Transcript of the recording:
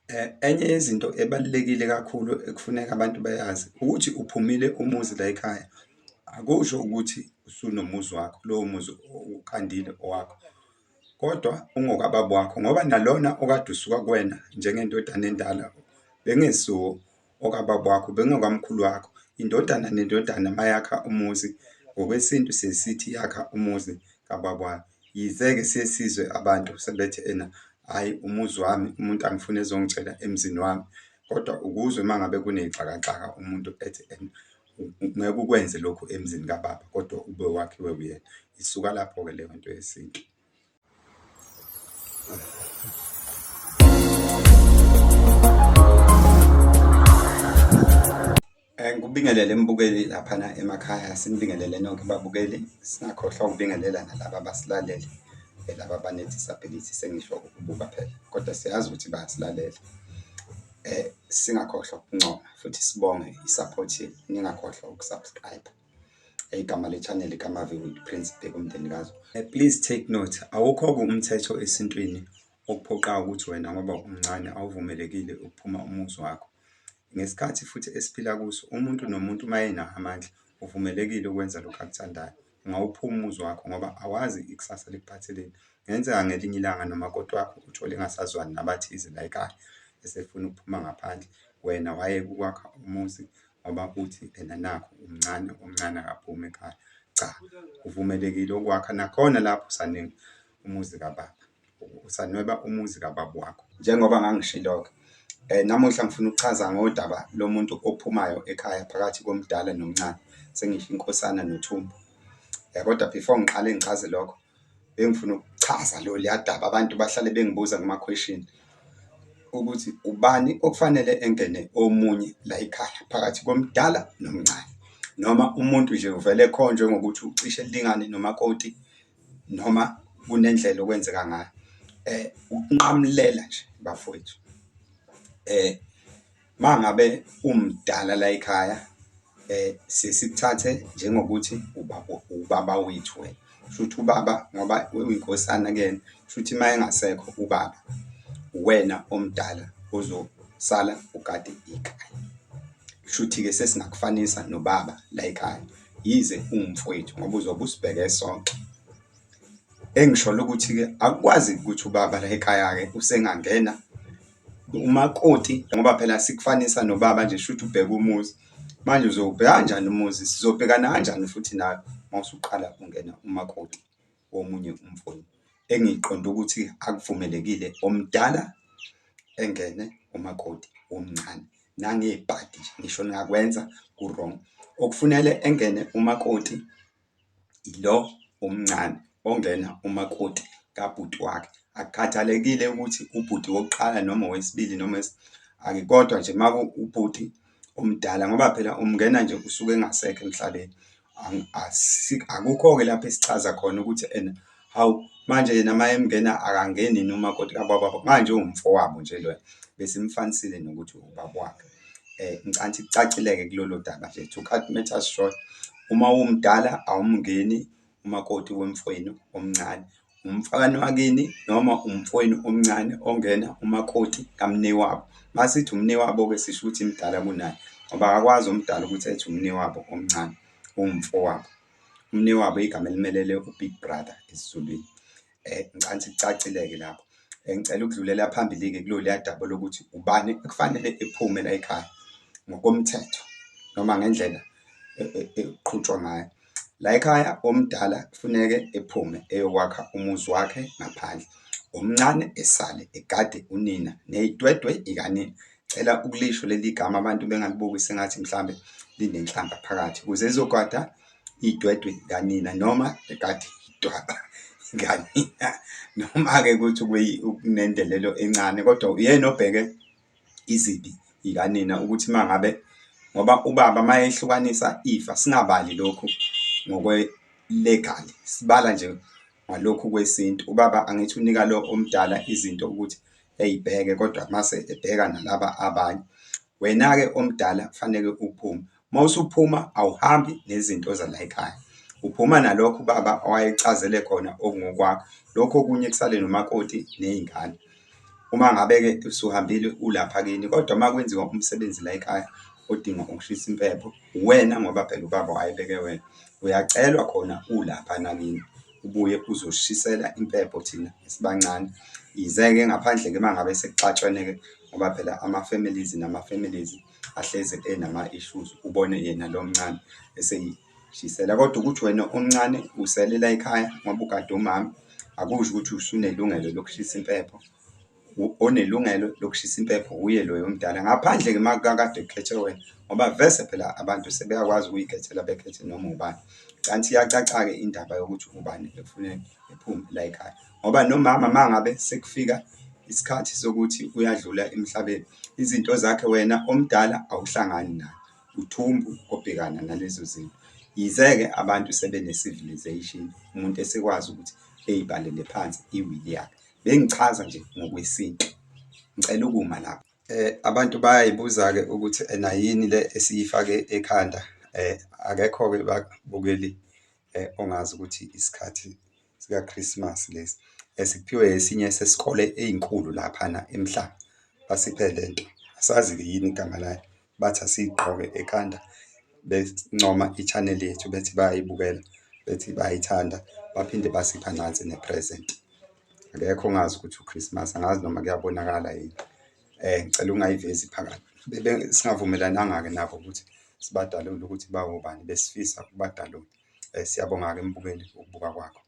Enye yezinto ebalulekile kakhulu ekufuneka abantu bayazi ukuthi uphumile umuzi la ekhaya, akusho ukuthi usunomuzi wakho, lowo muzi ukandile owakho, kodwa ungokababa wakho, ngoba nalona okade usuka kuwena njengendodana endala bengesiwo okababa wakho, bengokamkhulu wakho. Indodana nendodana mayakha umuzi, ngokwesintu sesithi yakha umuzi kababa wayo. Yize-ke sesizwe abantu sebethi ena, hhayi umuzi wami, umuntu angifuna ezongitshela emzini wami. Kodwa ukuzwe uma ngabe kuney'xakaxaka umuntu ethi ngeke ukwenze lokhu emzini kababa, kodwa ube wakhiwe uyena. Isuka lapho-ke leyo nto yesintu. Ngikubingelele mbukeli laphana emakhaya, sinibingelele nonke babukeli, singakhohlwa ukubingelela nalaba abasilalele, laba abane-disability, sengisho ukubuka phela, kodwa siyazi ukuthi bayasilalela. Singakhohlwa ukuncoma futhi sibonge i-support yenu, ningakhohlwa ukusubscribe. Igama le-channel iKamavi with Prince Bheka Umndenikazi. Please take note, awukho-ke umthetho esintwini okuphoqayo ukuthi wena ngoba umncane awuvumelekile ukuphuma umuzi wakho. Ngesikhathi futhi esiphila kuso, umuntu nomuntu uma enawo amandla uvumelekile ukwenza lokhu akuthandayo. Ungawuphuma umuzi wakho ngoba awazi ikusasa likuphatheleni. Ngenzeka ngelinye ilanga nomakoti wakho uthole engasazwani nabathize la ekhaya, esefuna ukuphuma ngaphandle, wena wayeka ukwakha umuzi ngoba uthi ena nakho umncane, omncane akaphume ekhaya. Cha, uvumelekile ukwakha nakhona lapho usaningi umuzi kababa, usanweba umuzi kababa wakho. Njengoba ngangishilo-ke, namuhla ngifuna ukuchaza ngodaba lomuntu ophumayo ekhaya phakathi komdala nomncane, sengisho inkosana nothumbu. Kodwa before ngiqale ngichaze lokho, bengifuna ukuchaza loliya daba abantu bahlale bengibuza kuma-question ukuthi ubani okufanele engene omunye la ekhaya phakathi komdala nomncane, noma umuntu nje uvele ekhonjwe ngokuthi ucishe lingane nomakoti, noma kunendlela okwenzeka ngayo. Ukunqamulela nje bafowethu, mangabe umdala la ekhaya, sesithathe njengokuthi ubaba wethu wena. Shuthi ubaba ngoba uyinkosana kuyena, shuthi uma engasekho ubaba, wena omdala uzosala ugade ikhaya. Shuthi-ke sesingakufanisa nobaba la ekhaya, yize umfowethu ngoba uzobe usibheke sonke. Engisholo ukuthi-ke akukwazi ukuthi ubaba la ekhaya-ke usengangena umakoti, ngoba phela sikufanisa nobaba nje, shuthi ubheka umuzi. Manje uzowubheka kanjani umuzi? Sizobhekana kanjani futhi nawe uma usuqala ungena umakoti womunye umfowenu? Engiqonde ukuthi akuvumelekile omdala engene umakoti womncane, nangebhadi nje ngisho ningakwenza ku-wrong. Okufunele engene umakoti ilo omncane ongena umakoti kabhuti wakhe. Akukhathalekile ukuthi ubhuti wokuqala noma owesibili noma kodwa nje uma ubhuti omdala, ngoba phela umngena nje usuke engasekho emhlabeni. Akukho-ke lapho esichaza khona ukuthi hawu manje yena uma emngena akangeni nomakoti kababa, manje uwumfowabo nje loya, besimfanisile nokuthi ubaba wakhe. Ngicabanga kucacile-ke kulolo daba nje, to cut matters short, uma umdala awumngeni umakoti wemfowenu omncane, umfana wakini noma umfowenu omncane ongena umakoti kamnewabo. Masithi umnewabo-ke sisho ukuthi mdala kunaye, ngoba akakwazi umdala ukuthi ethi umnewabo omncane, umfowabo. Umnewabo igama elimelele u-big brother esiZulwini. Ngicabanga kucacile-ke lapho. Ngicela ukudlulela phambili-ke kuloliya daba lokuthi ubani ekufanele ephume la ekhaya ngokomthetho noma ngendlela eqhutshwa ngayo. La ekhaya omdala kufuneke ephume eyokwakha umuzi wakhe ngaphandle, omncane esale egade unina, ney'dwedwe ikanina. Cela ukulisho leli gama abantu bengalibuki sengathi mhlambe linenhlamba phakathi, ukuze ezogada iy'dwedwe kanina noma egade idwaba kanina, noma-ke ukuthi kunendelelo encane, kodwa uyena obheke izibi ikanina, ukuthi uma ngabe, ngoba ubaba uma ehlukanisa ifa, singabali lokhu ngokwe-legal, sibala nje ngalokhu kwesintu. Ubaba angithi unika lo omdala izinto ukuthi ey'bheke, kodwa mase ebheka nalaba abanye. Wena-ke omdala kufanele uphume. Uma usuphuma awuhambi nezinto zala ekhaya, uphuma nalokho ubaba owayecazele khona okungokwakho. Lokho okunye kusale nomakoti ney'ngane. Uma ngabe-ke usuhambile ulapha kini, kodwa uma kwenziwa umsebenzi la ekhaya odinga ukushisa impepho, wena ngoba phela ubaba wayebeke wena, uyacelwa khona ulapha nakini, ubuye uzoshisela impepho thina esibancane. Yize-ke ngaphandle-ke uma ngabe sekuxatshwene-ke ngoba phela ama-families nama-families ahlezi enama-issues, ubone yena lo mncane eseyishisela. Kodwa ukuthi wena omncane uselela ekhaya ngoba ugade umama, akusho ukuthi usunelungelo lokushisa impepho. Onelungelo lokushisa impepho uye loyo omdala, ngaphandle-ke uma kakade kukhethe wena, ngoba vese phela abantu sebeyakwazi ukuy'khethela bekhethe noma ubani. Kanti iyacaca-ke indaba yokuthi ubani ekufuneka ephume la ekhaya, ngoba nomama uma ngabe sekufika isikhathi sokuthi uyadlula emhlabeni, izinto zakhe wena omdala awuhlangani naye, uthumbu obhekana nalezo zinto. Yize-ke abantu sebene-civilization, umuntu esekwazi ukuthi ey'balele phansi iwili yakhe. Bengichaza nje ngokwesintu, ngicela ukuma lapho. Abantu bayayibuza-ke ukuthi ena yini le esiyifake ekhanda. Akekho-ke babukeli ongazi ukuthi isikhathi sika-Christmas lesi esiphiwe esinye sesikole ey'nkulu laphana emhlaba, basiphe le nto. Asazi-ke yini igama layo, bathi asiyigqoke ekhanda, bencoma i-channel yethu, bethi bayayibukela, bethi bayayithanda, baphinde basipha nansi ne-present. Akekho ongazi ukuthi u-Christmas, angazi noma kuyabonakala yini. Ngicela ungayivezi phakathi. Singavumelananga-ke nabo ukuthi sibadalule ukuthi bawobani, besifisa ukubadalula. Siyabonga-ke mbukeli ukubuka kwakho.